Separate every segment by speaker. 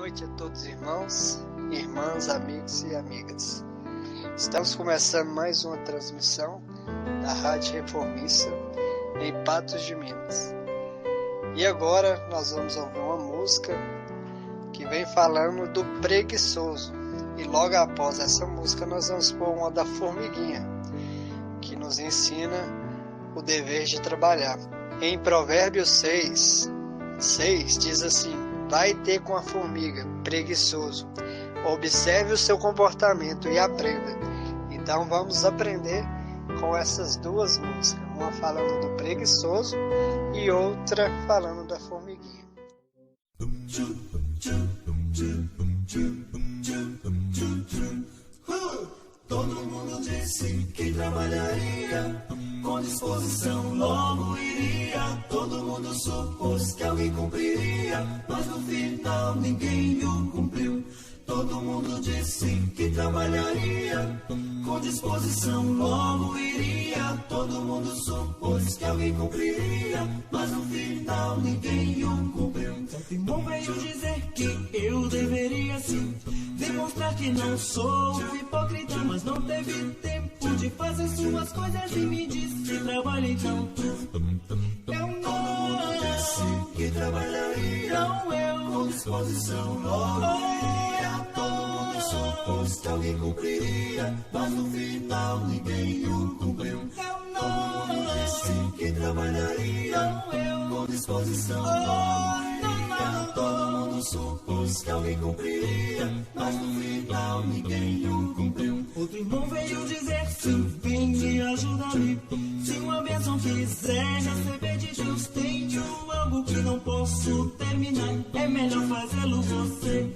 Speaker 1: noite a todos irmãos, irmãs, amigos e amigas. Estamos começando mais uma transmissão da Rádio Reformista em Patos de Minas. E agora nós vamos ouvir uma música que vem falando do preguiçoso. E logo após essa música nós vamos pôr uma da formiguinha, que nos ensina o dever de trabalhar. Em Provérbios 6 diz assim: vai ter com a formiga, preguiçoso. Observe o seu comportamento e aprenda. Então vamos aprender com essas duas músicas. Uma falando do preguiçoso e outra falando da formiguinha.
Speaker 2: Todo mundo disse que trabalharia, com disposição logo iria. Todo mundo supôs que alguém cumpriria, mas no final ninguém o cumpriu. Todo mundo disse que trabalharia, com disposição logo iria. Todo mundo supôs que alguém cumpriria, mas no final ninguém o cumpriu. Bom veio dizer que eu deveria sim demonstrar que não sou hipócrita, mas não teve tempo de fazer suas coisas e me disse: trabalha então tu. Eu não disse que trabalharia, não eu, com disposição logo iria. Todo mundo supôs que alguém cumpriria, mas no final ninguém o cumpriu. Todo mundo disse que trabalharia, não eu, com disposição logo iria. Todo mundo supôs que alguém cumpriria, mas no final ninguém o cumpriu. Outro irmão veio dizer sim, vem me ajudar-me. Se uma bênção quiser receber de Deus, tenho algo que não posso terminar, é melhor fazê-lo você.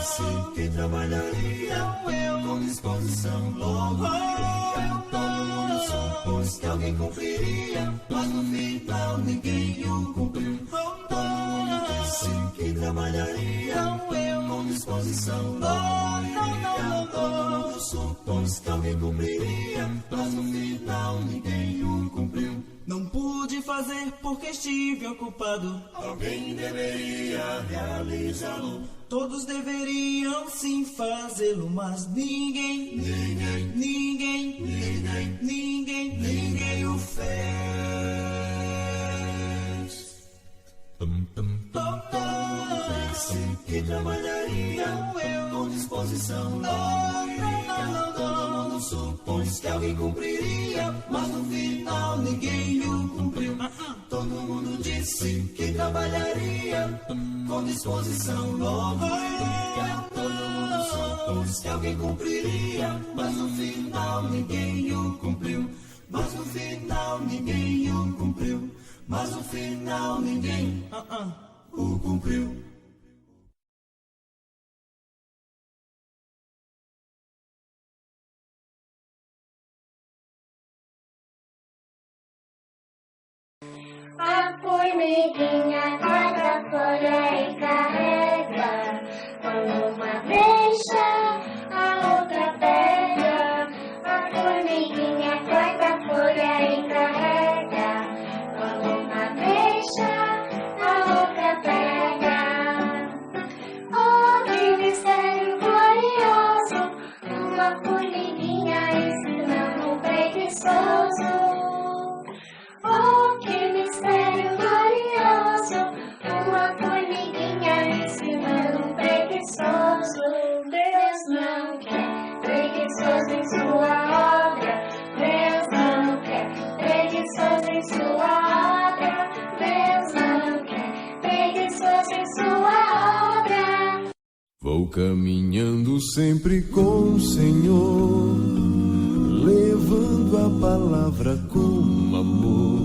Speaker 2: Disse que trabalharia, não eu, com disposição logo iria. Todo mundo supôs que alguém cumpriria, mas no final ninguém o cumpriu. Todo mundo disse que trabalharia, não eu, com disposição logo iria. Todo mundo supôs que alguém cumpriria, mas no final ninguém o cumpriu. Não pude fazer porque estive ocupado. Alguém deveria realizá-lo. Todos deveriam sim fazê-lo, mas ninguém o fez. Disse que trabalharia, não eu, com disposição logo iria. Todo mundo supôs que alguém cumpriria, mas no final ninguém o cumpriu. Todo mundo disse que trabalharia, com disposição logo iria. Todo mundo supôs que alguém cumpriria, mas no final ninguém o cumpriu. Mas no final ninguém o cumpriu. Mas no final ninguém o cumpriu.
Speaker 3: A formiguinha corta folha e carrega. Quando uma deixa, a outra pega. A formiguinha corta folha e carrega. Quando uma deixa, a outra pega. Oh, que mistério glorioso! Uma formiguinha ensinando um preguiçoso. Oh, que mistério glorioso! Uma formiguinha ensinando um preguiçoso. Deus não quer preguiçoso em sua obra. Deus não quer preguiçoso em sua obra. Deus não quer preguiçoso em sua obra.
Speaker 4: Vou caminhando sempre com o Senhor, levando a palavra com amor.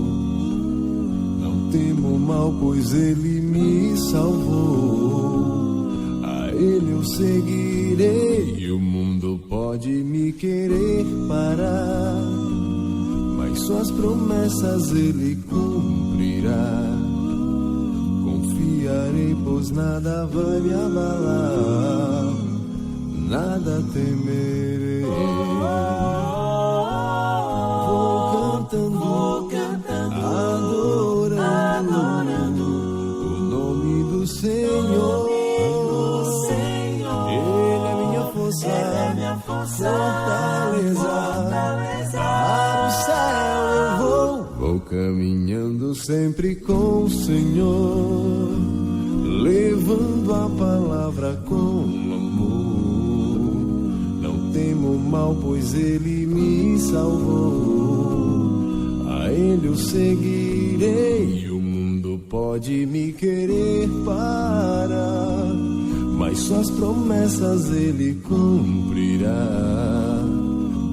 Speaker 4: Não temo mal, pois Ele me salvou. A Ele eu seguirei. O mundo pode me querer parar, mas suas promessas Ele cumprirá. Confiarei, pois nada vai me abalar, nada temerei. Vou cantando, adorando o nome do Senhor. sempre com o Senhor, levando a palavra com amor. Não temo mal, pois Ele me salvou. A Ele eu seguirei. O mundo pode me querer parar, mas suas promessas Ele cumprirá.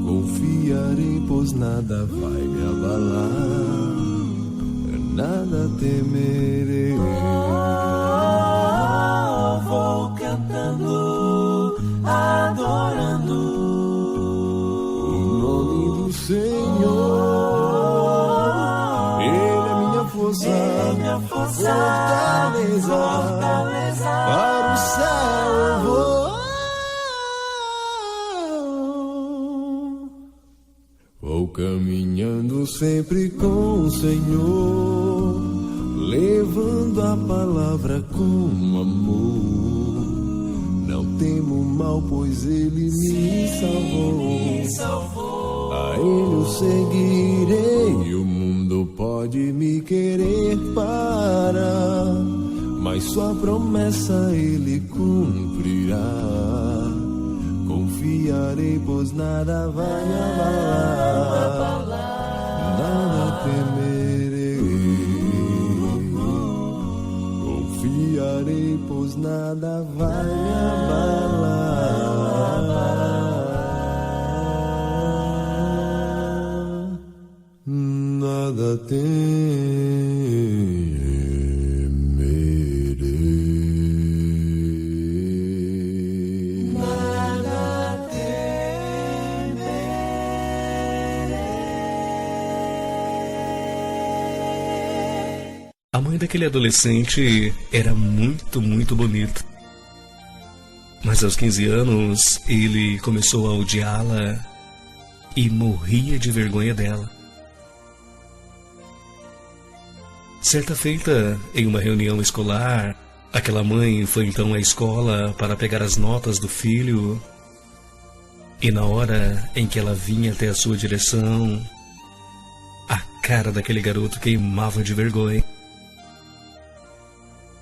Speaker 4: Confiarei, pois nada vai me abalar, nada temerei.
Speaker 2: Vou cantando, adorando
Speaker 4: o nome do Senhor. Ele é minha força, fortaleza. Para o céu eu vou. Vou caminhando sempre com o Senhor, levando a palavra com amor. Não temo mal, pois Ele me salvou. A Ele eu seguirei. O mundo pode me querer parar, mas sua promessa Ele cumprirá. Confiarei, pois nada vai me abalar, nada temerei. Confiarei, pois nada vai me abalar, nada temerei.
Speaker 5: A mãe daquele adolescente era muito, muito bonita. Mas aos 15 anos, ele começou a odiá-la e morria de vergonha dela. Certa feita, em uma reunião escolar, aquela mãe foi então à escola para pegar as notas do filho. E na hora em que ela vinha até a sua direção, a cara daquele garoto queimava de vergonha.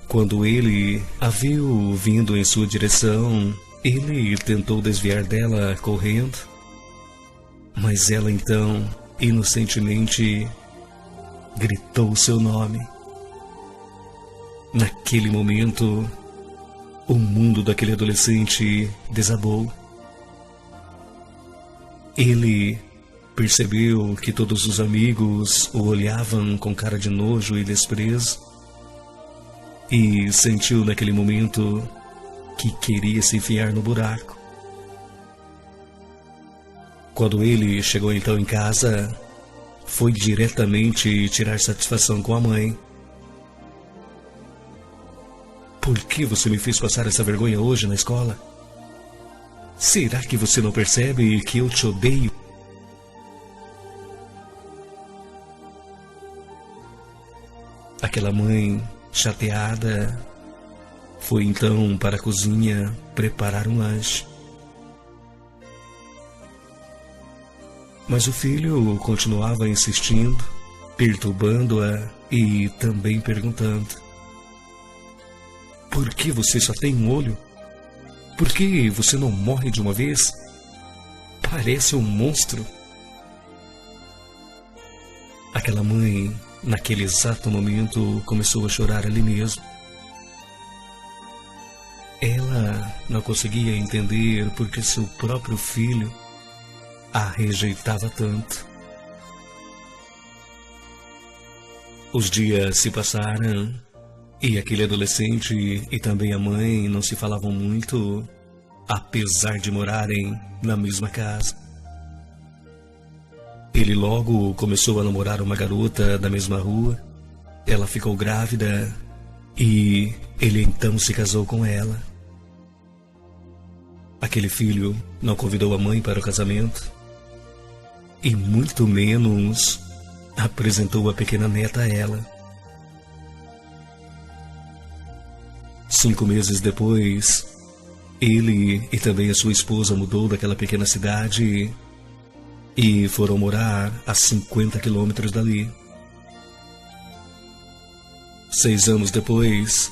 Speaker 5: Quando ele a viu vindo em sua direção, ele tentou desviar dela correndo, mas ela então, inocentemente, gritou seu nome. Naquele momento, o mundo daquele adolescente desabou. Ele percebeu que todos os amigos o olhavam com cara de nojo e desprezo, e sentiu naquele momento que queria se enfiar no buraco. Quando ele chegou então em casa, foi diretamente tirar satisfação com a mãe. Por que você me fez passar essa vergonha hoje na escola? Será que você não percebe que eu te odeio? Aquela mãe, chateada, foi então para a cozinha preparar um lanche. Mas o filho continuava insistindo, perturbando-a e também perguntando: por que você só tem um olho? Por que você não morre de uma vez? Parece um monstro. Aquela mãe, naquele exato momento, começou a chorar ali mesmo. Ela não conseguia entender por que seu próprio filho a rejeitava tanto. Os dias se passaram e aquele adolescente e também a mãe não se falavam muito, apesar de morarem na mesma casa. Ele logo começou a namorar uma garota da mesma rua. Ela ficou grávida e ele então se casou com ela. Aquele filho não convidou a mãe para o casamento e muito menos apresentou a pequena neta a ela. 5 meses depois, ele e também a sua esposa mudou daquela pequena cidade e foram morar a 50 quilômetros dali. 6 anos depois,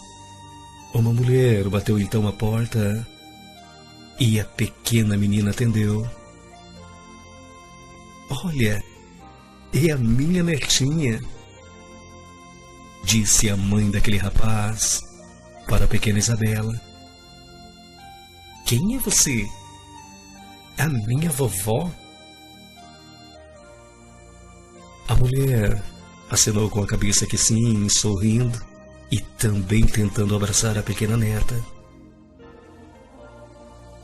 Speaker 5: uma mulher bateu então a porta e a pequena menina atendeu. Olha, é a minha netinha, disse a mãe daquele rapaz para a pequena Isabela. Quem é você? A minha vovó? A mulher acenou com a cabeça que sim, sorrindo e também tentando abraçar a pequena neta.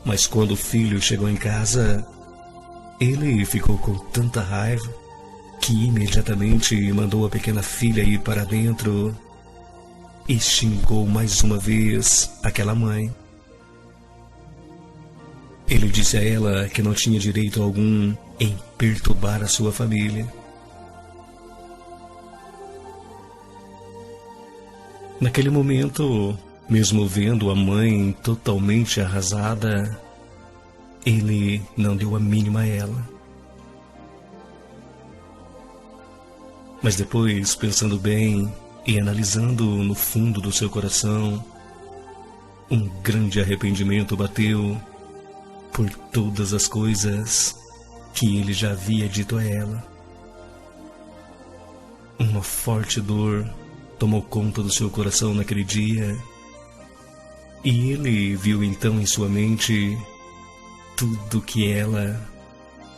Speaker 5: Mas quando o filho chegou em casa, ele ficou com tanta raiva que imediatamente mandou a pequena filha ir para dentro e xingou mais uma vez aquela mãe. Ele disse a ela que não tinha direito algum em perturbar a sua família. Naquele momento, mesmo vendo a mãe totalmente arrasada, ele não deu a mínima a ela. Mas depois, pensando bem e analisando no fundo do seu coração, um grande arrependimento bateu por todas as coisas que ele já havia dito a ela. Uma forte dor tomou conta do seu coração naquele dia, e ele viu então em sua mente tudo que ela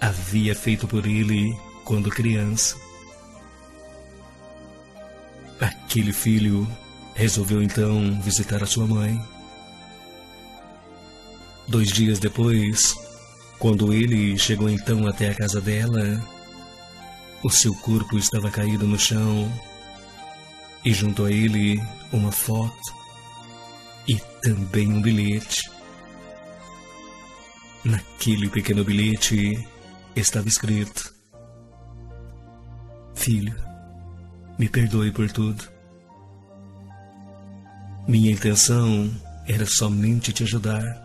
Speaker 5: havia feito por ele quando criança. Aquele filho resolveu então visitar a sua mãe. 2 dias depois, quando ele chegou então até a casa dela, o seu corpo estava caído no chão e junto a ele uma foto e também um bilhete. Naquele pequeno bilhete estava escrito: Filho, me perdoe por tudo. Minha intenção era somente te ajudar.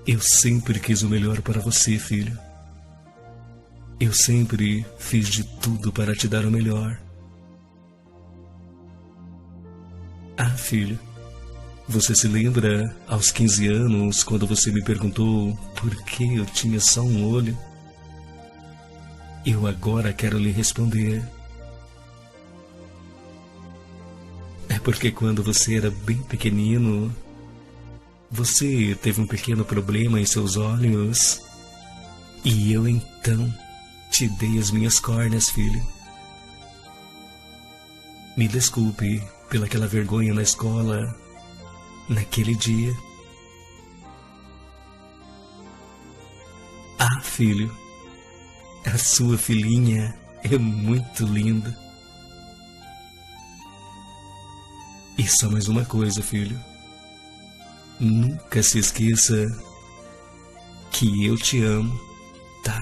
Speaker 5: Eu sempre quis o melhor para você, filho. Eu sempre fiz de tudo para te dar o melhor. Ah, filho, você se lembra aos 15 anos quando você me perguntou por que eu tinha só um olho? Eu agora quero lhe responder. É porque quando você era bem pequenino, você teve um pequeno problema em seus olhos e eu então te dei as minhas córneas, filho. Me desculpe pelaquela vergonha na escola naquele dia. Ah, filho, a sua filhinha é muito linda. E só mais uma coisa, filho. Nunca se esqueça que eu te amo, tá?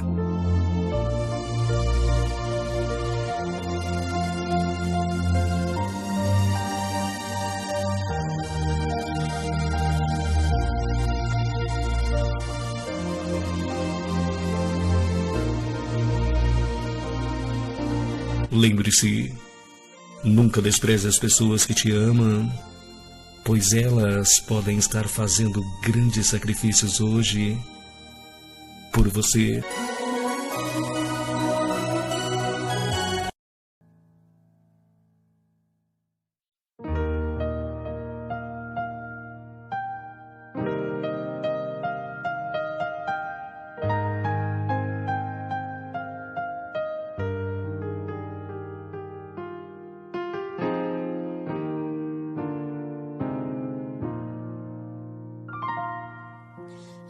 Speaker 5: Lembre-se, nunca despreze as pessoas que te amam, pois elas podem estar fazendo grandes sacrifícios hoje por você.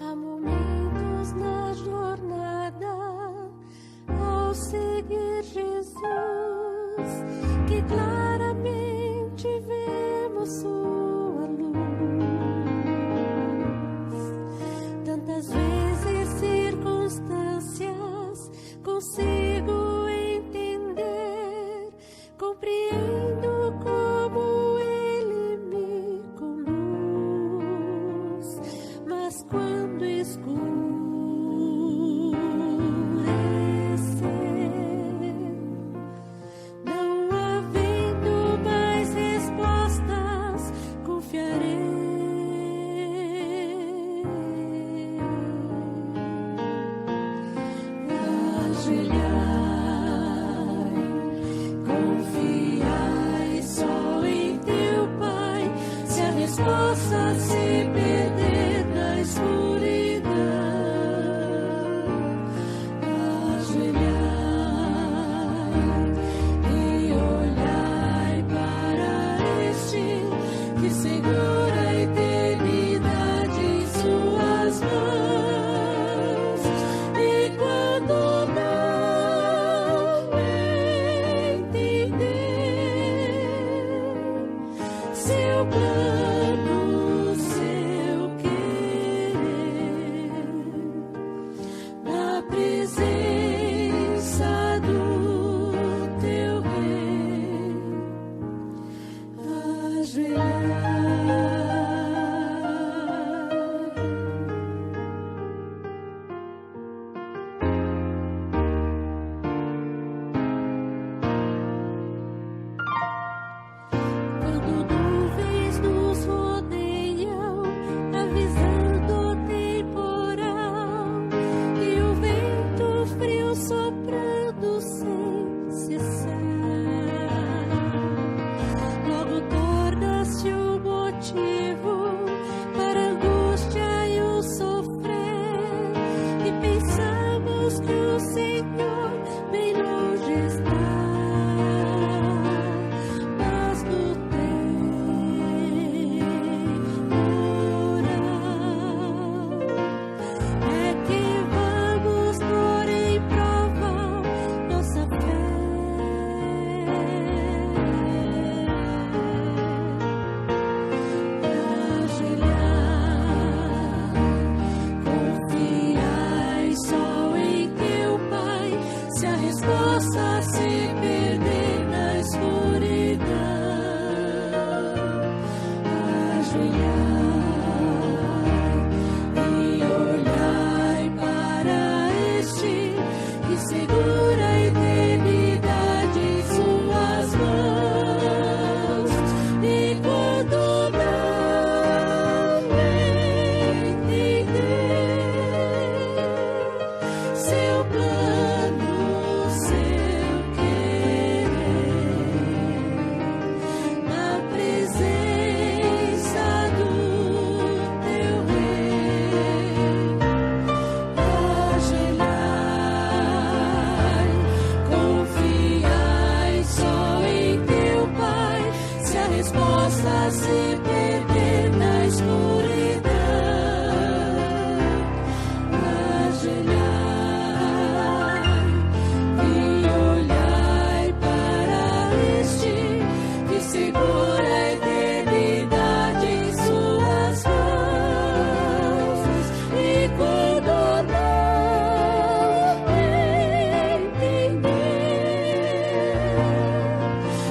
Speaker 3: Há momentos na jornada
Speaker 6: confiai só em teu Pai, se a resposta se perder na escuridão. Ajoelhai e olhai para este que segura a eternidade em suas mãos. E quando não entender seu plano, seu querer, na presença do teu Rei, ajoelhai. Quando nuvens nos rodeiam, avisando o temporal, e o vento frio soprando sem cessar, logo torna-se o motivo para a angústia e o sofrer, e pensamos que o Senhor bem longe está. Mas no temporal é que vamos pôr em prova nossa fé. Ajoelhai, confiai só em teu Pai, se a resposta se perder na escuridão. Ajoelhai e olhai para este que segura a eternidade em suas mãos. E quando não entender seu plano, seu querer, na presença do teu Rei, ajoelhai, confiai só em teu Pai, se a resposta se perder na escuridão. Ajoelhai e olhai para este que segura a eternidade em suas mãos. E quando não entender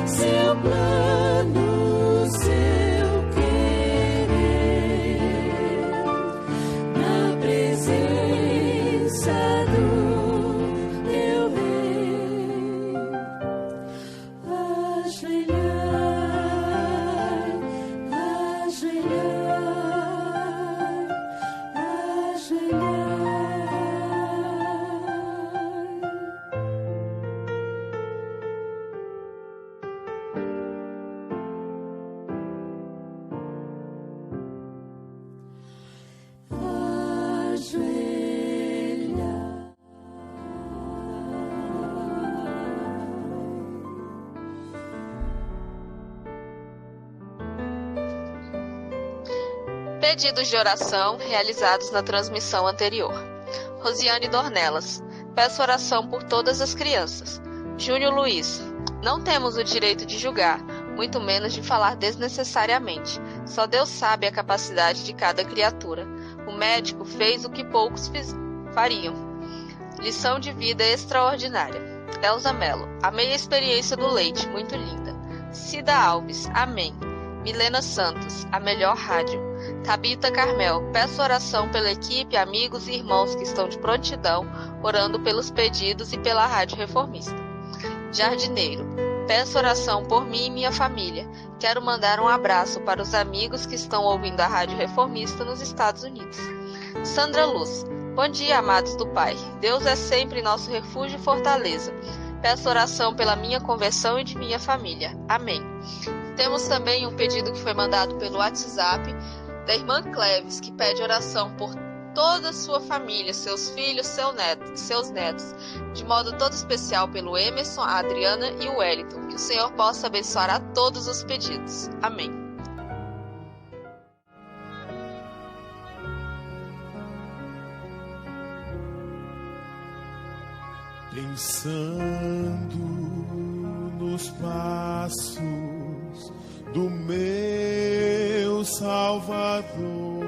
Speaker 6: seu plano, seu querer, na presença do teu Rei, ajoelhai, ajoelhai, ajoelhai.
Speaker 7: Pedidos de oração realizados na transmissão anterior. Rosiane Dornelas. Peço oração por todas as crianças. Júnior Luiz. Não temos o direito de julgar, muito menos de falar desnecessariamente. Só Deus sabe a capacidade de cada criatura. O médico fez o que poucos fariam. Lição de vida extraordinária. Elza Mello. Amei a experiência do leite, muito linda. Cida Alves. Amém. Milena Santos. A melhor rádio. Tabita Carmel. Peço oração pela equipe, amigos e irmãos que estão de prontidão, orando pelos pedidos e pela Rádio Reformista. Jardineiro. Peço oração por mim e minha família. Quero mandar um abraço para os amigos que estão ouvindo a Rádio Reformista nos Estados Unidos. Sandra Luz. Bom dia, amados do Pai. Deus é sempre nosso refúgio e fortaleza. Peço oração pela minha conversão e de minha família. Amém. Temos também um pedido que foi mandado pelo WhatsApp da irmã Cleves, que pede oração por toda a sua família, seus filhos, seus netos, de modo todo especial pelo Emerson, a Adriana e o Wellington. Que o Senhor possa abençoar a todos os pedidos. Amém.
Speaker 4: Pensando nos passos do meu Salvador,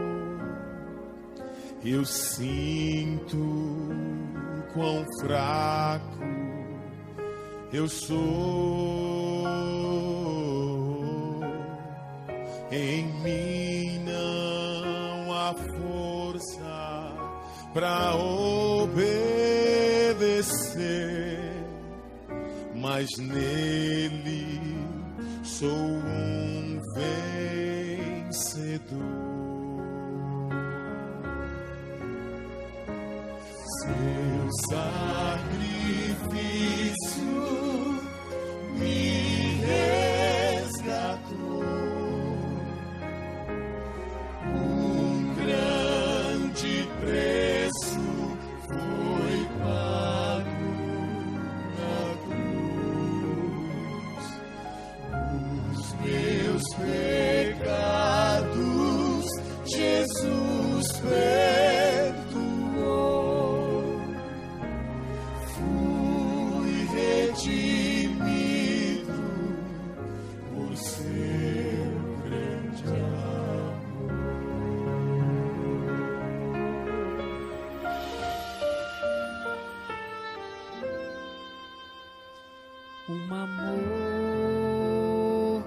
Speaker 4: eu sinto quão fraco eu sou. Em mim não há força para obedecer, mas nele sou um vencedor. Seu sacrifício me resgatou, um grande preço foi pago na cruz. Os meus pecados Jesus perdoou, fui redimido por seu grande amor.
Speaker 8: Um amor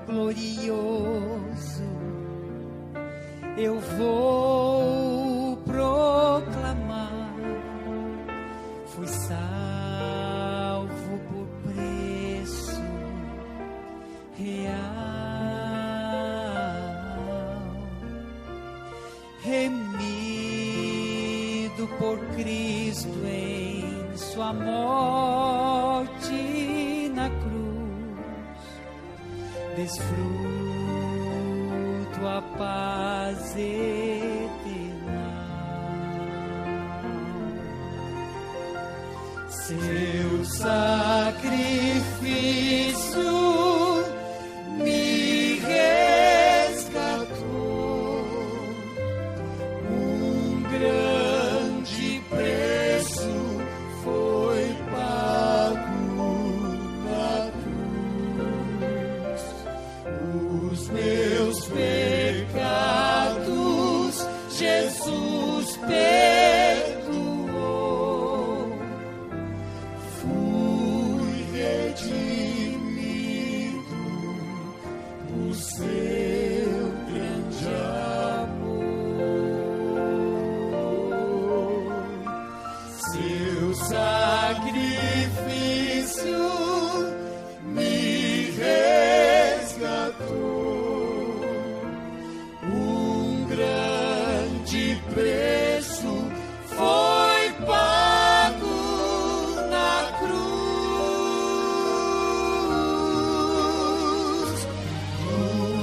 Speaker 8: glorioso eu vou proclamar. Fui salvo por preço real, remido por Cristo em sua morte na cruz. Desfruto a paz eterna. Seu sacrifício me resgatou, um grande preço foi pago na cruz. Os meus pecados Jesus perdoou, fui redimido por seu grande amor. Seu sacrifício me resgatou, um grande preço foi pago na cruz.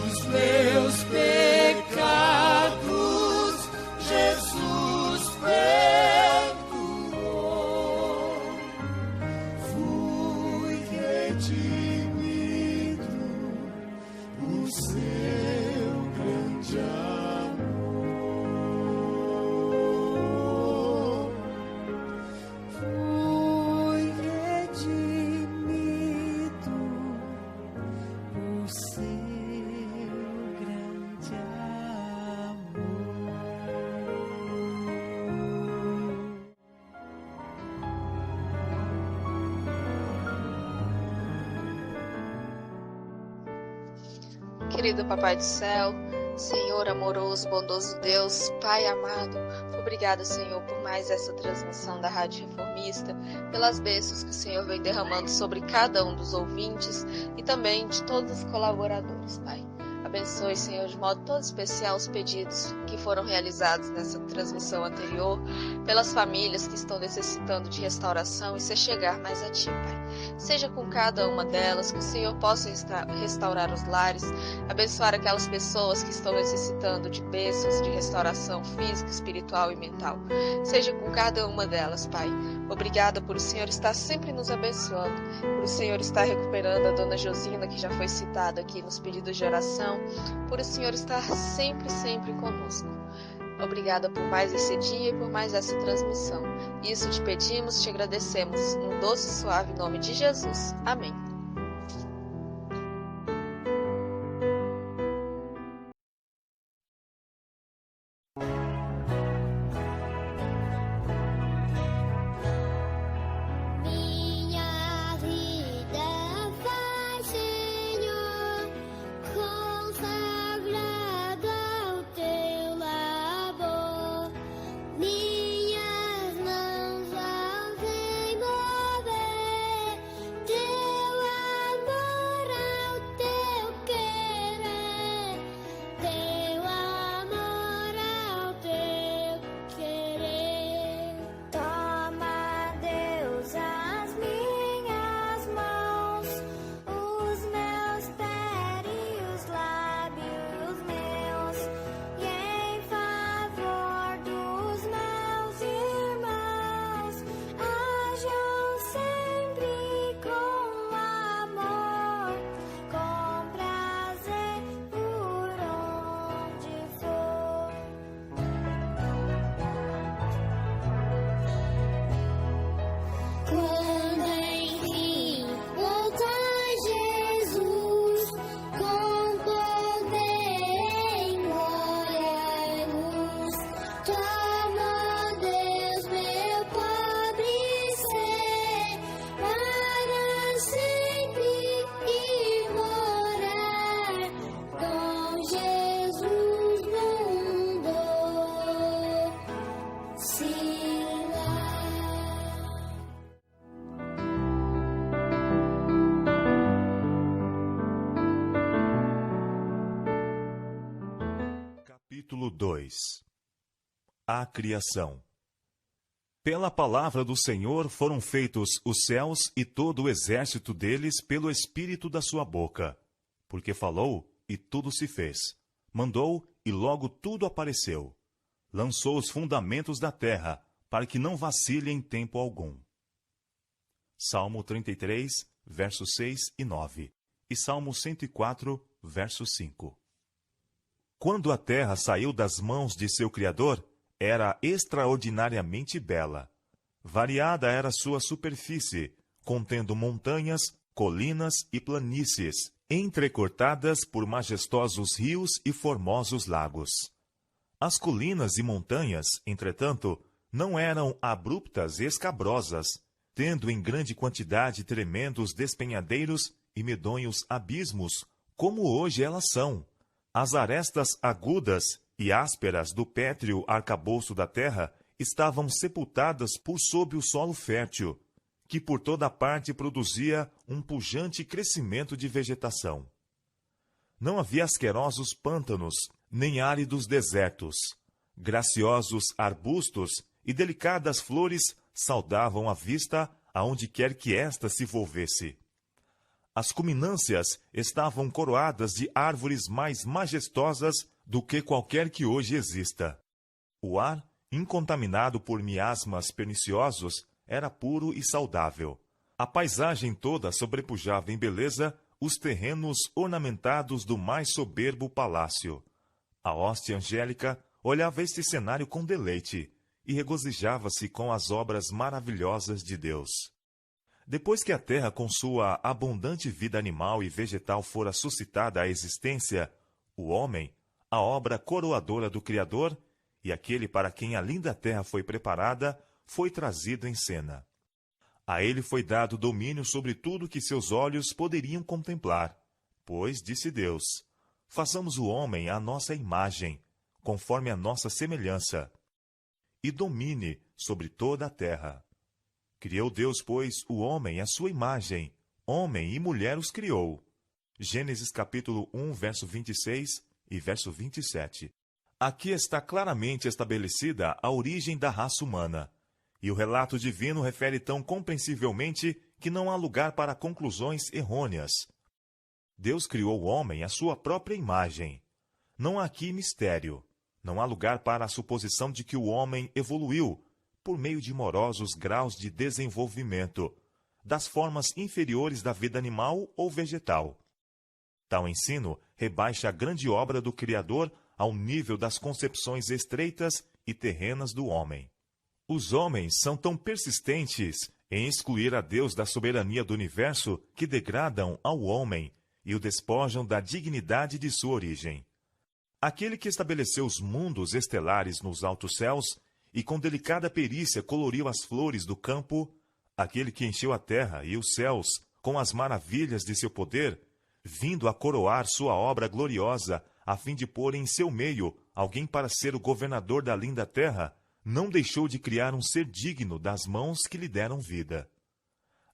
Speaker 8: Os meus pecados Jesus perdoou, fui redimido por seu grande amor. Fui redimido por seu grande
Speaker 7: Querido Papai do Céu, Senhor amoroso, bondoso Deus, Pai amado, obrigada, Senhor, por mais essa transmissão da Rádio Reformista, pelas bênçãos que o Senhor vem derramando sobre cada um dos ouvintes e também de todos os colaboradores, Pai. Abençoe, Senhor, de modo todo especial os pedidos que foram realizados nessa transmissão anterior, pelas famílias que estão necessitando de restauração e se chegar mais a Ti, Pai. Seja com cada uma delas, que o Senhor possa restaurar os lares, abençoar aquelas pessoas que estão necessitando de bênçãos, de restauração física, espiritual e mental. Seja com cada uma delas, Pai. Obrigada por o Senhor estar sempre nos abençoando, por o Senhor estar recuperando a Dona Josina, que já foi citada aqui nos pedidos de oração, por o Senhor estar sempre, sempre conosco. Obrigada por mais esse dia e por mais essa transmissão. Isso te pedimos, te agradecemos, no doce e suave nome de Jesus. Amém.
Speaker 3: Minha vida vai, Senhor, consagrada ao teu labor. Minhas mãos vão envolver teu amor ao teu querer, teu amor ao teu querer. Toma, Deus, as minhas mãos, os meus pés e os lábios meus, e em favor dos meus irmãos, hajam sempre com amor, com prazer por onde for. Quando enfim voltar Jesus, com poder em glória e luz, toma, Deus, meu pobre ser, para sempre ir morar com Jesus no mundo. Se lá.
Speaker 9: Capítulo 2. A criação. Pela palavra do Senhor foram feitos os céus e todo o exército deles pelo espírito da sua boca. Porque falou, e tudo se fez. Mandou, e logo tudo apareceu. Lançou os fundamentos da terra, para que não vacile em tempo algum. Salmo 33, versos 6 e 9. E Salmo 104, verso 5. Quando a terra saiu das mãos de seu Criador, era extraordinariamente bela. Variada era sua superfície, contendo montanhas, colinas e planícies, entrecortadas por majestosos rios e formosos lagos. As colinas e montanhas, entretanto, não eram abruptas e escabrosas, tendo em grande quantidade tremendos despenhadeiros e medonhos abismos, como hoje elas são. As arestas agudas e ásperas do pétreo arcabouço da terra estavam sepultadas por sob o solo fértil, que por toda parte produzia um pujante crescimento de vegetação. Não havia asquerosos pântanos, nem áridos desertos. Graciosos arbustos e delicadas flores saudavam a vista aonde quer que esta se volvesse. As culminâncias estavam coroadas de árvores mais majestosas do que qualquer que hoje exista. O ar, incontaminado por miasmas perniciosos, era puro e saudável. A paisagem toda sobrepujava em beleza os terrenos ornamentados do mais soberbo palácio. A hoste angélica olhava este cenário com deleite e regozijava-se com as obras maravilhosas de Deus. Depois que a terra com sua abundante vida animal e vegetal fora suscitada à existência, o homem, a obra coroadora do Criador, e aquele para quem a linda terra foi preparada, foi trazido em cena. A ele foi dado domínio sobre tudo que seus olhos poderiam contemplar, pois, disse Deus, façamos o homem à nossa imagem, conforme a nossa semelhança, e domine sobre toda a terra. Criou Deus, pois, o homem à sua imagem, homem e mulher os criou. Gênesis capítulo 1, verso 26 e verso 27. Aqui está claramente estabelecida a origem da raça humana, e o relato divino refere tão compreensivelmente que não há lugar para conclusões errôneas. Deus criou o homem à sua própria imagem. Não há aqui mistério. Não há lugar para a suposição de que o homem evoluiu, por meio de morosos graus de desenvolvimento, das formas inferiores da vida animal ou vegetal. Tal ensino rebaixa a grande obra do Criador ao nível das concepções estreitas e terrenas do homem. Os homens são tão persistentes em excluir a Deus da soberania do universo que degradam ao homem e o despojam da dignidade de sua origem. Aquele que estabeleceu os mundos estelares nos altos céus e com delicada perícia coloriu as flores do campo, aquele que encheu a terra e os céus com as maravilhas de seu poder, vindo a coroar sua obra gloriosa, a fim de pôr em seu meio alguém para ser o governador da linda terra, não deixou de criar um ser digno das mãos que lhe deram vida.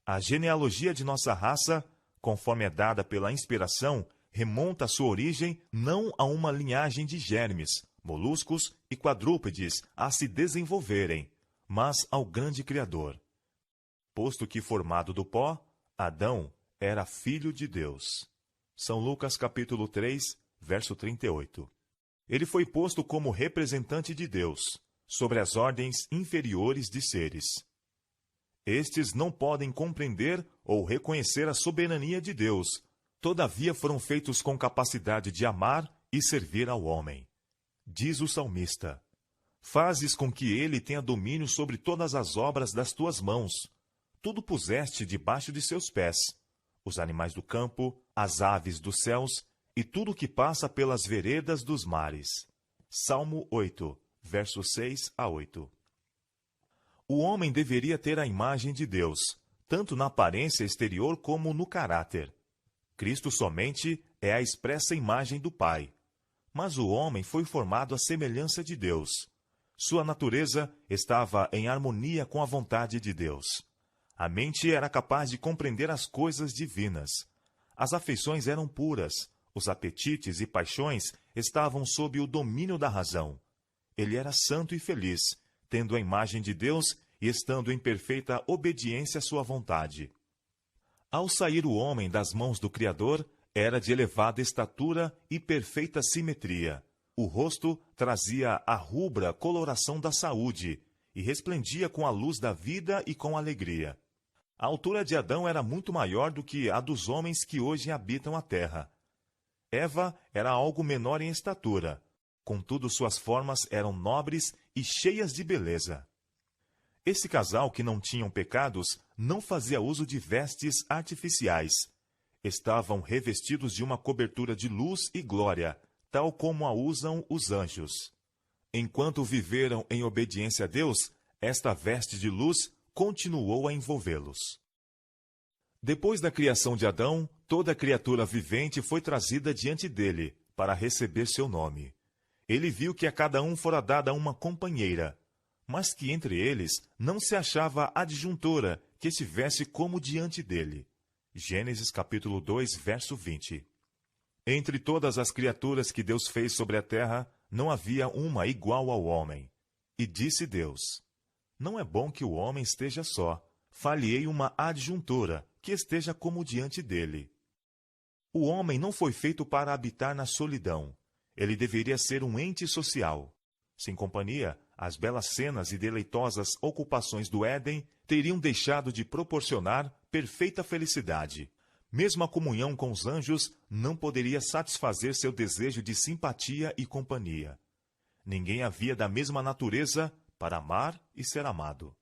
Speaker 9: A genealogia de nossa raça, conforme é dada pela inspiração, remonta sua origem não a uma linhagem de germes, moluscos e quadrúpedes a se desenvolverem, mas ao grande Criador. Posto que formado do pó, Adão era filho de Deus. São Lucas capítulo 3, verso 38. Ele foi posto como representante de Deus, sobre as ordens inferiores de seres. Estes não podem compreender ou reconhecer a soberania de Deus, todavia foram feitos com capacidade de amar e servir ao homem. Diz o salmista: fazes com que ele tenha domínio sobre todas as obras das tuas mãos. Tudo puseste debaixo de seus pés, os animais do campo, as aves dos céus e tudo que passa pelas veredas dos mares. Salmo 8, versos 6 a 8. O homem deveria ter a imagem de Deus, tanto na aparência exterior como no caráter. Cristo somente é a expressa imagem do Pai. Mas o homem foi formado à semelhança de Deus. Sua natureza estava em harmonia com a vontade de Deus. A mente era capaz de compreender as coisas divinas. As afeições eram puras. Os apetites e paixões estavam sob o domínio da razão. Ele era santo e feliz, tendo a imagem de Deus e estando em perfeita obediência à sua vontade. Ao sair o homem das mãos do Criador, era de elevada estatura e perfeita simetria. O rosto trazia a rubra coloração da saúde e resplendia com a luz da vida e com alegria. A altura de Adão era muito maior do que a dos homens que hoje habitam a terra. Eva era algo menor em estatura, contudo suas formas eram nobres e cheias de beleza. Esse casal, que não tinham pecados, não fazia uso de vestes artificiais. Estavam revestidos de uma cobertura de luz e glória, tal como a usam os anjos. Enquanto viveram em obediência a Deus, esta veste de luz continuou a envolvê-los. Depois da criação de Adão, toda criatura vivente foi trazida diante dele, para receber seu nome. Ele viu que a cada um fora dada uma companheira, mas que entre eles não se achava adjuntora que estivesse como diante dele. Gênesis capítulo 2, verso 20. Entre todas as criaturas que Deus fez sobre a terra, não havia uma igual ao homem. E disse Deus: não é bom que o homem esteja só. Far-lhe-ei uma adjuntora, que esteja como diante dele. O homem não foi feito para habitar na solidão. Ele deveria ser um ente social. Sem companhia, as belas cenas e deleitosas ocupações do Éden teriam deixado de proporcionar perfeita felicidade. Mesmo a comunhão com os anjos não poderia satisfazer seu desejo de simpatia e companhia. Ninguém havia da mesma natureza para amar e ser amado.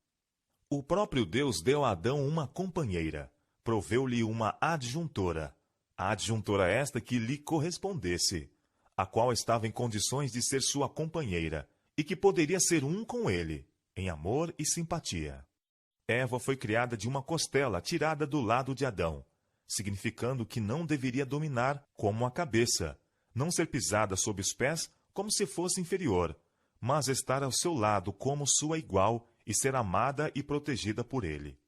Speaker 9: O próprio Deus deu a Adão uma companheira, proveu-lhe uma adjuntora, a adjuntora esta que lhe correspondesse, a qual estava em condições de ser sua companheira, e que poderia ser um com ele, em amor e simpatia. Eva foi criada de uma costela tirada do lado de Adão, significando que não deveria dominar como a cabeça, não ser pisada sob os pés como se fosse inferior, mas estar ao seu lado como sua igual e ser amada e protegida por ele.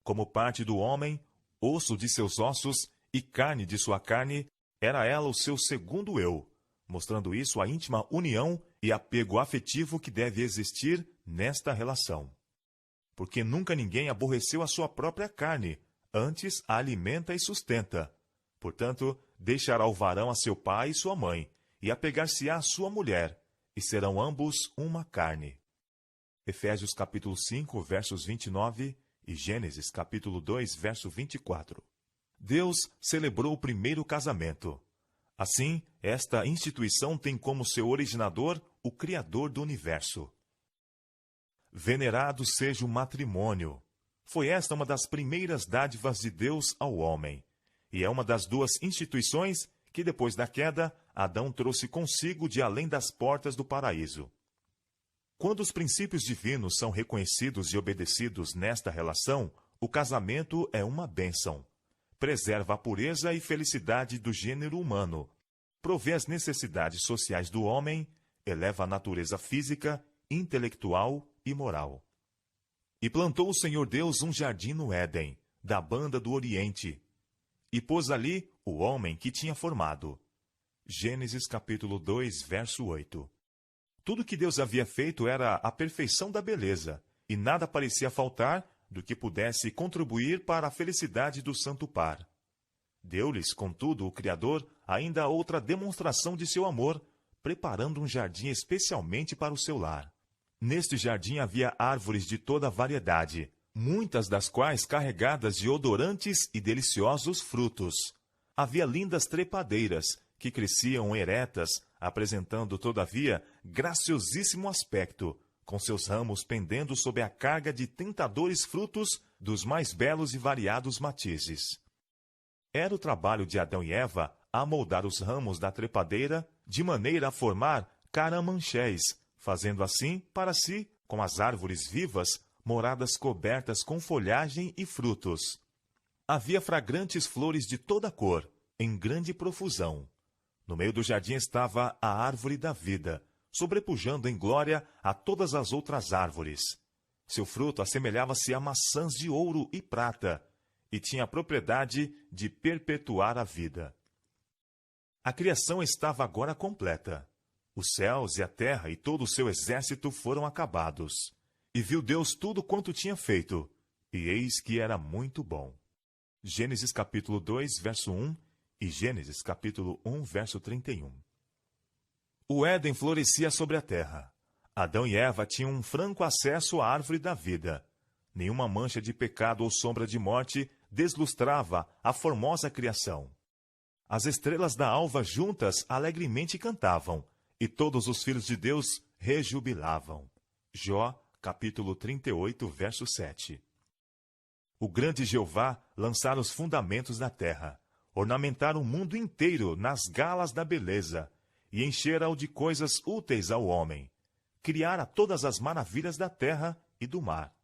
Speaker 9: Como parte do homem, osso de seus ossos e carne de sua carne, era ela o seu segundo eu, mostrando isso a íntima união e apego afetivo que deve existir nesta relação. Porque nunca ninguém aborreceu a sua própria carne, antes a alimenta e sustenta. Portanto, deixará o varão a seu pai e sua mãe, e apegar-se-á à sua mulher, e serão ambos uma carne. Efésios capítulo 5, versos 29 e Gênesis capítulo 2, verso 24. Deus celebrou o primeiro casamento. Assim, esta instituição tem como seu originador o Criador do universo. Venerado seja o matrimônio. Foi esta uma das primeiras dádivas de Deus ao homem, e é uma das duas instituições que, depois da queda, Adão trouxe consigo de além das portas do paraíso. Quando os princípios divinos são reconhecidos e obedecidos nesta relação, o casamento é uma bênção. Preserva a pureza e felicidade do gênero humano, provê as necessidades sociais do homem, eleva a natureza física, intelectual e moral. E plantou o Senhor Deus um jardim no Éden, da banda do Oriente, e pôs ali o homem que tinha formado. Gênesis capítulo 2, verso 8. Tudo que Deus havia feito era a perfeição da beleza, e nada parecia faltar do que pudesse contribuir para a felicidade do santo par. Deu-lhes, contudo, o Criador ainda outra demonstração de seu amor, preparando um jardim especialmente para o seu lar. Neste jardim havia árvores de toda variedade, muitas das quais carregadas de odorantes e deliciosos frutos. Havia lindas trepadeiras, que cresciam eretas, apresentando, todavia, graciosíssimo aspecto, com seus ramos pendendo sob a carga de tentadores frutos dos mais belos e variados matizes. Era o trabalho de Adão e Eva amoldar os ramos da trepadeira de maneira a formar caramanchés, fazendo assim, para si, com as árvores vivas, moradas cobertas com folhagem e frutos. Havia fragrantes flores de toda cor, em grande profusão. No meio do jardim estava a árvore da vida, sobrepujando em glória a todas as outras árvores. Seu fruto assemelhava-se a maçãs de ouro e prata, e tinha a propriedade de perpetuar a vida. A criação estava agora completa. Os céus e a terra e todo o seu exército foram acabados. E viu Deus tudo quanto tinha feito, e eis que era muito bom. Gênesis capítulo 2, verso 1 e Gênesis capítulo 1, verso 31. O Éden florescia sobre a terra. Adão e Eva tinham um franco acesso à árvore da vida. Nenhuma mancha de pecado ou sombra de morte deslustrava a formosa criação. As estrelas da alva juntas alegremente cantavam, e todos os filhos de Deus rejubilavam. Jó, capítulo 38, verso 7. O grande Jeová lançara os fundamentos da terra, ornamentara o mundo inteiro nas galas da beleza, e enchera-o de coisas úteis ao homem. Criara todas as maravilhas da terra e do mar.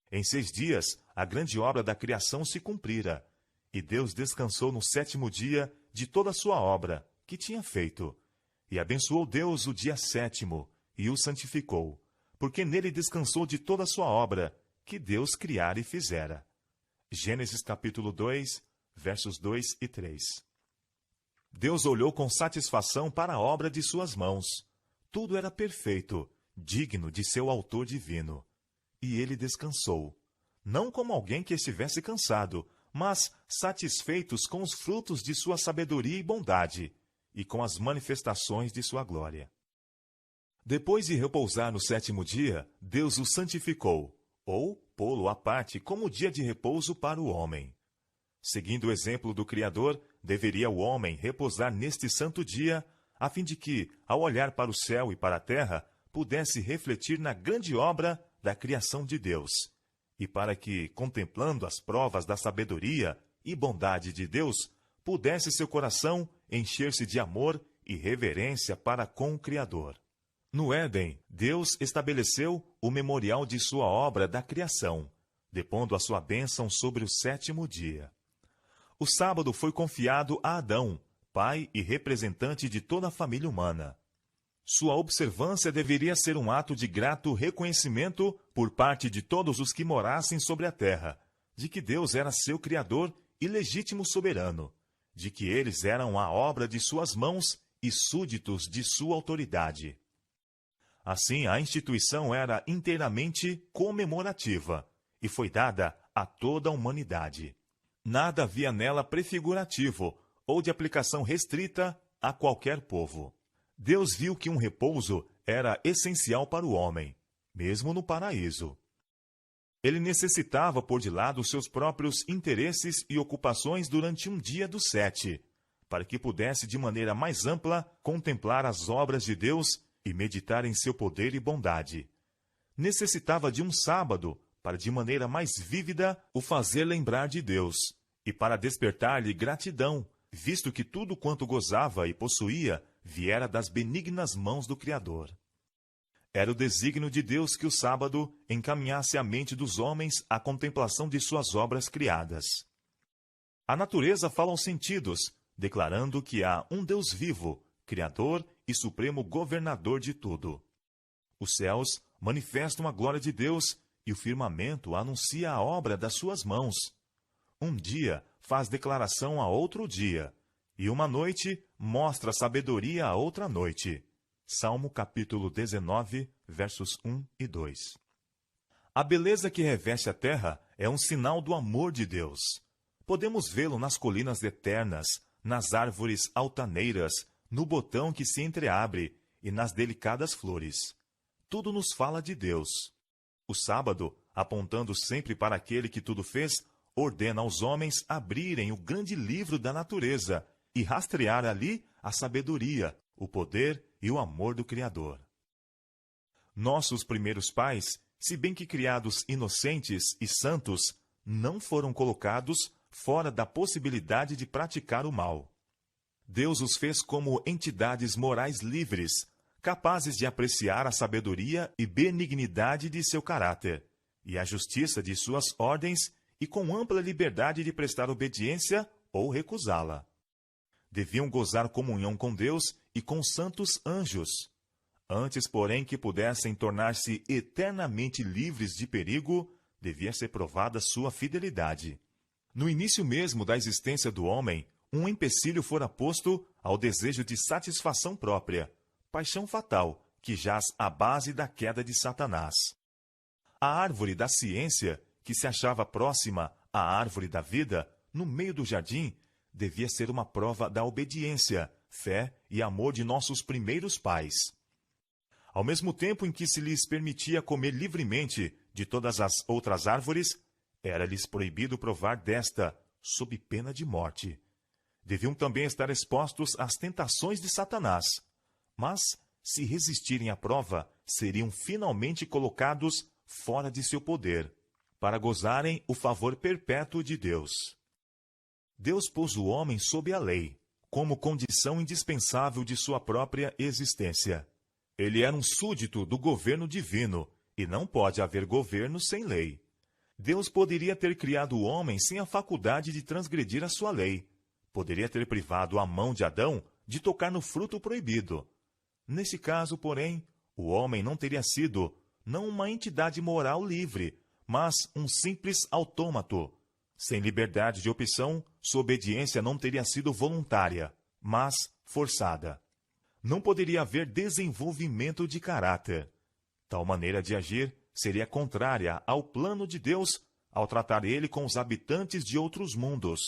Speaker 9: Em 6 dias, a grande obra da criação se cumprira, e Deus descansou no 7º dia de toda a sua obra, que tinha feito. E abençoou Deus o dia 7º, e o santificou, porque nele descansou de toda a sua obra, que Deus criara e fizera. Gênesis capítulo 2, versos 2 e 3. Deus olhou com satisfação para a obra de suas mãos. Tudo era perfeito, digno de seu autor divino. E ele descansou, não como alguém que estivesse cansado, mas satisfeitos com os frutos de sua sabedoria e bondade, e com as manifestações de sua glória. Depois de repousar no 7º dia, Deus o santificou, ou pô-lo à parte como dia de repouso para o homem. Seguindo o exemplo do Criador, deveria o homem repousar neste santo dia, a fim de que, ao olhar para o céu e para a terra, pudesse refletir na grande obra da criação de Deus, e para que, contemplando as provas da sabedoria e bondade de Deus, pudesse seu coração encher-se de amor e reverência para com o Criador. No Éden, Deus estabeleceu o memorial de sua obra da criação, depondo a sua bênção sobre o 7º dia. O sábado foi confiado a Adão, pai e representante de toda a família humana. Sua observância deveria ser um ato de grato reconhecimento por parte de todos os que morassem sobre a terra, de que Deus era seu Criador e legítimo soberano, de que eles eram a obra de suas mãos e súditos de sua autoridade. Assim, a instituição era inteiramente comemorativa e foi dada a toda a humanidade. Nada havia nela prefigurativo ou de aplicação restrita a qualquer povo. Deus viu que um repouso era essencial para o homem, mesmo no paraíso. Ele necessitava pôr de lado seus próprios interesses e ocupações durante um dia dos 7, para que pudesse de maneira mais ampla contemplar as obras de Deus e meditar em seu poder e bondade. Necessitava de um sábado para de maneira mais vívida o fazer lembrar de Deus e para despertar-lhe gratidão, visto que tudo quanto gozava e possuía viera das benignas mãos do Criador. Era o desígnio de Deus que o sábado encaminhasse a mente dos homens à contemplação de suas obras criadas. A natureza fala aos sentidos, declarando que há um Deus vivo, Criador e supremo governador de tudo. Os céus manifestam a glória de Deus e o firmamento anuncia a obra das suas mãos. Um dia faz declaração a outro dia, e uma noite mostra sabedoria a outra noite. Salmo capítulo 19, versos 1 e 2. A beleza que reveste a terra é um sinal do amor de Deus. Podemos vê-lo nas colinas eternas, nas árvores altaneiras, no botão que se entreabre e nas delicadas flores. Tudo nos fala de Deus. O sábado, apontando sempre para aquele que tudo fez, ordena aos homens abrirem o grande livro da natureza e rastrear ali a sabedoria, o poder e o amor do Criador. Nossos primeiros pais, se bem que criados inocentes e santos, não foram colocados fora da possibilidade de praticar o mal. Deus os fez como entidades morais livres, capazes de apreciar a sabedoria e benignidade de seu caráter, e a justiça de suas ordens, e com ampla liberdade de prestar obediência ou recusá-la. Deviam gozar comunhão com Deus e com santos anjos. Antes, porém, que pudessem tornar-se eternamente livres de perigo, devia ser provada sua fidelidade. No início mesmo da existência do homem, um empecilho fora posto ao desejo de satisfação própria, paixão fatal, que jaz à base da queda de Satanás. A árvore da ciência, que se achava próxima à árvore da vida, no meio do jardim, devia ser uma prova da obediência, fé e amor de nossos primeiros pais. Ao mesmo tempo em que se lhes permitia comer livremente de todas as outras árvores, era-lhes proibido provar desta, sob pena de morte. Deviam também estar expostos às tentações de Satanás, mas, se resistirem à prova, seriam finalmente colocados fora de seu poder, para gozarem o favor perpétuo de Deus. Deus pôs o homem sob a lei, como condição indispensável de sua própria existência. Ele era um súdito do governo divino, e não pode haver governo sem lei. Deus poderia ter criado o homem sem a faculdade de transgredir a sua lei. Poderia ter privado a mão de Adão de tocar no fruto proibido. Nesse caso, porém, o homem não teria sido, não uma entidade moral livre, mas um simples autômato. Sem liberdade de opção, sua obediência não teria sido voluntária, mas forçada. Não poderia haver desenvolvimento de caráter. Tal maneira de agir seria contrária ao plano de Deus ao tratar ele com os habitantes de outros mundos.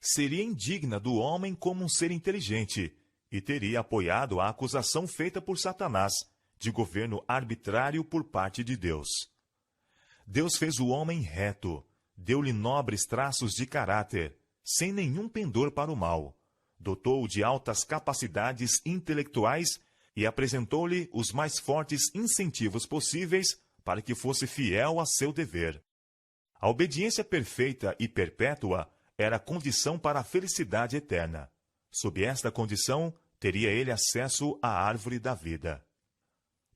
Speaker 9: Seria indigna do homem como um ser inteligente e teria apoiado a acusação feita por Satanás de governo arbitrário por parte de Deus. Deus fez o homem reto, deu-lhe nobres traços de caráter, sem nenhum pendor para o mal, dotou-o de altas capacidades intelectuais e apresentou-lhe os mais fortes incentivos possíveis para que fosse fiel a seu dever. A obediência perfeita e perpétua era a condição para a felicidade eterna. Sob esta condição, teria ele acesso à árvore da vida.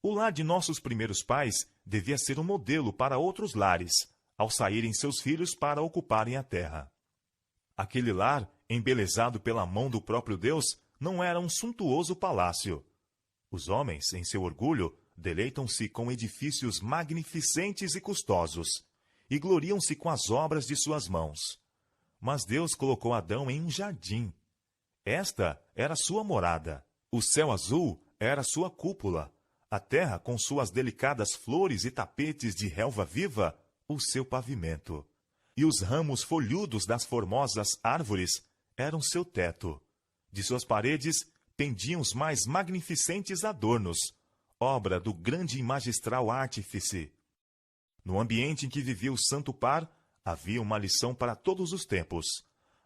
Speaker 9: O lar de nossos primeiros pais devia ser um modelo para outros lares, ao saírem seus filhos para ocuparem a terra. Aquele lar, embelezado pela mão do próprio Deus, não era um suntuoso palácio. Os homens, em seu orgulho, deleitam-se com edifícios magnificentes e custosos, e gloriam-se com as obras de suas mãos. Mas Deus colocou Adão em um jardim, Esta era sua morada. O céu azul era sua cúpula. A terra, com suas delicadas flores e tapetes de relva viva, o seu pavimento. E os ramos folhudos das formosas árvores eram seu teto. De suas paredes pendiam os mais magnificentes adornos, obra do grande e magistral artífice. No ambiente em que vivia o Santo Par, havia uma lição para todos os tempos.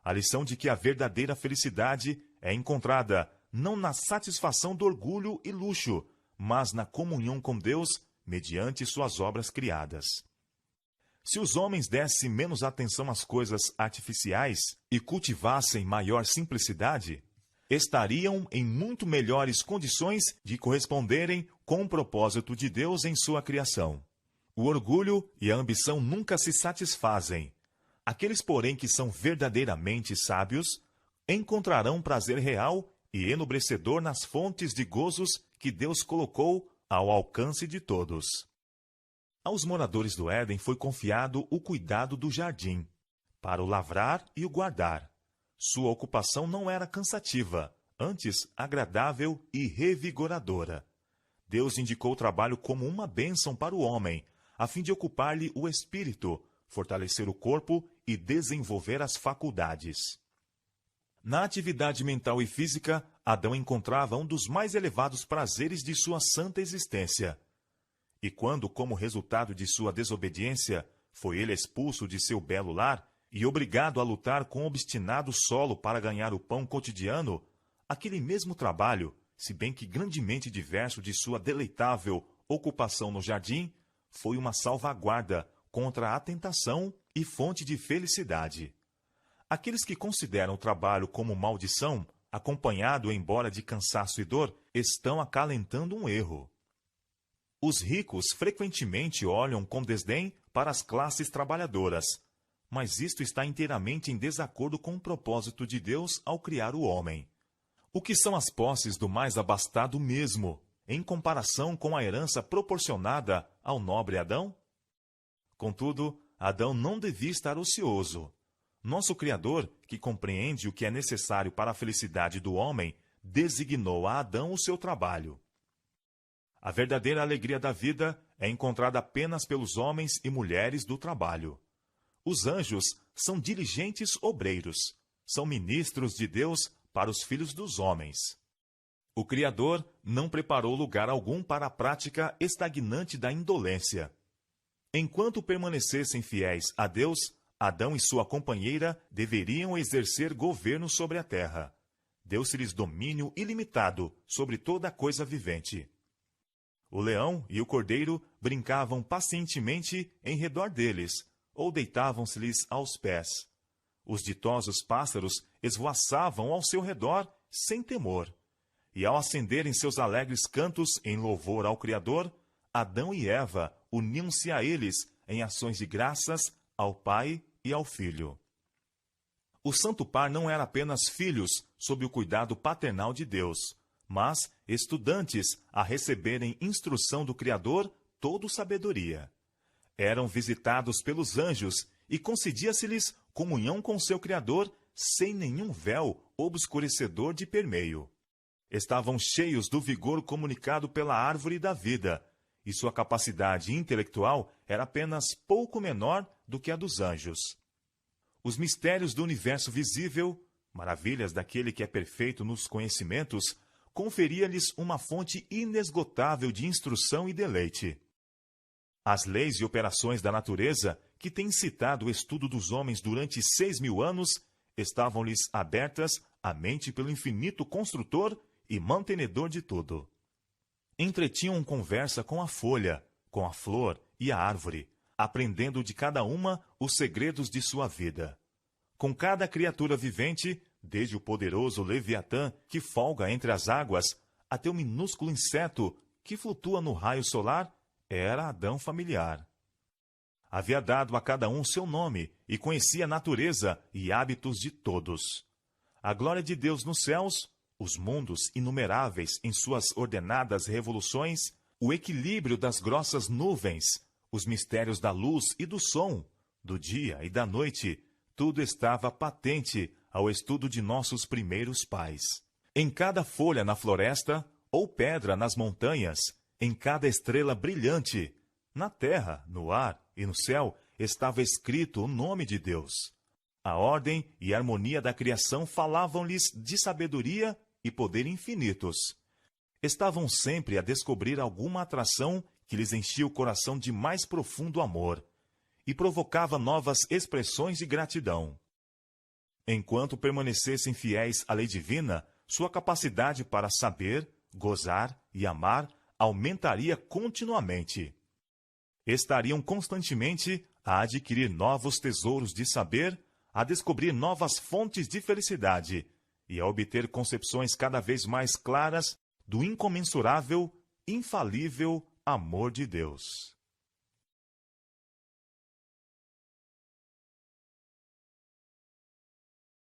Speaker 9: A lição de que a verdadeira felicidade é encontrada não na satisfação do orgulho e luxo, mas na comunhão com Deus mediante suas obras criadas. Se os homens dessem menos atenção às coisas artificiais e cultivassem maior simplicidade, estariam em muito melhores condições de corresponderem com o propósito de Deus em sua criação. O orgulho e a ambição nunca se satisfazem. Aqueles, porém, que são verdadeiramente sábios, encontrarão prazer real e enobrecedor nas fontes de gozos que Deus colocou ao alcance de todos. Aos moradores do Éden foi confiado o cuidado do jardim, para o lavrar e o guardar. Sua ocupação não era cansativa, antes agradável e revigoradora. Deus indicou o trabalho como uma bênção para o homem, a fim de ocupar-lhe o espírito, fortalecer o corpo e desenvolver as faculdades. Na atividade mental e física, Adão encontrava um dos mais elevados prazeres de sua santa existência. E quando, como resultado de sua desobediência, foi ele expulso de seu belo lar e obrigado a lutar com obstinado solo para ganhar o pão cotidiano, aquele mesmo trabalho, se bem que grandemente diverso de sua deleitável ocupação no jardim, foi uma salvaguarda contra a tentação e fonte de felicidade. Aqueles que consideram o trabalho como maldição, acompanhado embora de cansaço e dor, estão acalentando um erro. Os ricos frequentemente olham com desdém para as classes trabalhadoras, mas isto está inteiramente em desacordo com o propósito de Deus ao criar o homem. O que são as posses do mais abastado mesmo, em comparação com a herança proporcionada ao nobre Adão? Contudo, Adão não devia estar ocioso. Nosso Criador, que compreende o que é necessário para a felicidade do homem, designou a Adão o seu trabalho. A verdadeira alegria da vida é encontrada apenas pelos homens e mulheres do trabalho. Os anjos são diligentes obreiros, são ministros de Deus para os filhos dos homens. O Criador não preparou lugar algum para a prática estagnante da indolência. Enquanto permanecessem fiéis a Deus, Adão e sua companheira deveriam exercer governo sobre a terra. Deu-se-lhes domínio ilimitado sobre toda a coisa vivente. O leão e o cordeiro brincavam pacientemente em redor deles, ou deitavam-se-lhes aos pés. Os ditosos pássaros esvoaçavam ao seu redor sem temor. E ao acenderem seus alegres cantos em louvor ao Criador, Adão e Eva uniam-se a eles em ações de graças ao Pai e ao Filho. O Santo Par não era apenas filhos sob o cuidado paternal de Deus, mas estudantes a receberem instrução do Criador toda sabedoria. Eram visitados pelos anjos e concedia-se-lhes comunhão com seu Criador sem nenhum véu obscurecedor de permeio. Estavam cheios do vigor comunicado pela árvore da vida, e sua capacidade intelectual era apenas pouco menor do que a dos anjos. Os mistérios do universo visível, maravilhas daquele que é perfeito nos conhecimentos, conferia-lhes uma fonte inesgotável de instrução e deleite. As leis e operações da natureza, que têm incitado o estudo dos homens durante 6.000 anos, estavam-lhes abertas à mente pelo infinito construtor e mantenedor de tudo. Entretinham conversa com a folha, com a flor e a árvore, aprendendo de cada uma os segredos de sua vida. Com cada criatura vivente, desde o poderoso Leviatã que folga entre as águas, até o minúsculo inseto que flutua no raio solar, era Adão familiar. Havia dado a cada um seu nome e conhecia a natureza e hábitos de todos. A glória de Deus nos céus, os mundos inumeráveis em suas ordenadas revoluções, o equilíbrio das grossas nuvens, os mistérios da luz e do som, do dia e da noite, tudo estava patente ao estudo de nossos primeiros pais. Em cada folha na floresta, ou pedra nas montanhas, em cada estrela brilhante, na terra, no ar e no céu, estava escrito o nome de Deus. A ordem e a harmonia da criação falavam-lhes de sabedoria e poder infinitos. Estavam sempre a descobrir alguma atração que lhes enchia o coração de mais profundo amor e provocava novas expressões de gratidão. Enquanto permanecessem fiéis à lei divina, sua capacidade para saber, gozar e amar aumentaria continuamente. Estariam constantemente a adquirir novos tesouros de saber, a descobrir novas fontes de felicidade e a obter concepções cada vez mais claras do incomensurável, infalível amor de Deus.